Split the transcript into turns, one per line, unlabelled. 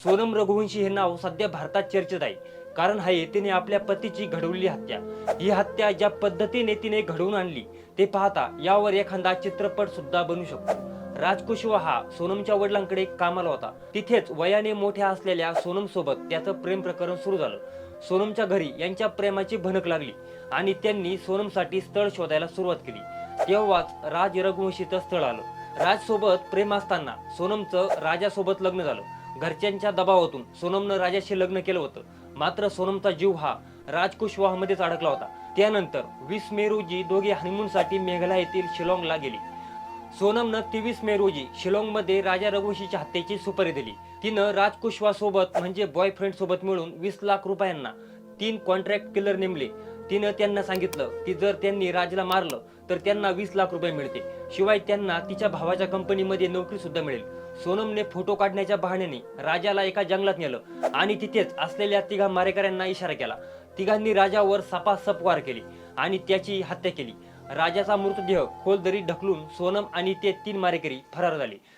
सोनम रघुवंशी हे नाव सध्या भारतात चर्चेत आहे, कारण आहे तिने आपल्या पतीची घडवलेली हत्या. ही हत्या ज्या पद्धतीने तिने घडवून आणली ते पाहता यावर एखादा चित्रपट सुद्धा बनू शकतो. राज कुशवाहा हा सोनमच्या वडिलांकडे कामाला होता. तिथेच वयाने मोठ्या असलेल्या सोनम सोबत त्याचं प्रेम प्रकरण सुरू झालं. सोनमच्या घरी यांच्या प्रेमाची भनक लागली आणि त्यांनी सोनमसाठी स्थळ शोधायला सुरुवात केली. तेव्हाच राज रघुवंशीचं स्थळ आलं. राज सोबत प्रेम असताना सोनमचं राजासोबत लग्न झालं. घरच्यांच्या दबावातून सोनमनं राजाशी लग्न केलं होतं. मात्र सोनमचा जीव हा राज कुशवाहामध्येच अडकला होता. त्यानंतर 20 मे रोजी दोघे हनीमूनसाठी मेघालय येथील शिलाँगला गेली. सोनमनं 23 मे रोजी शिलाँगमध्ये राजा रघुवंशीच्या हत्येची सुपारी दिली. तिनं राज कुशवाहा सोबत म्हणजे बॉयफ्रेंड सोबत मिळून 20 लाख रुपयांना 3 कॉन्ट्रॅक्ट किलर नेमले. तिनं त्यांना सांगितलं की जर त्यांनी राजला मारलं तर त्यांना 20 लाख रुपये मिळते, शिवाय त्यांना तिच्या भावाच्या कंपनीमध्ये नोकरी सुद्धा मिळेल. सोनमने फोटो काढण्याच्या बहाण्याने राजाला एका जंगलात नेलं आणि तिथेच असलेल्या तिघा मारेकऱ्यांना इशारा केला. तिघांनी राजावर सपासप वार केली आणि त्याची हत्या केली. राजाचा मृतदेह खोल दरीत ढकलून सोनम आणि ते 3 मारेकरी फरार झाले.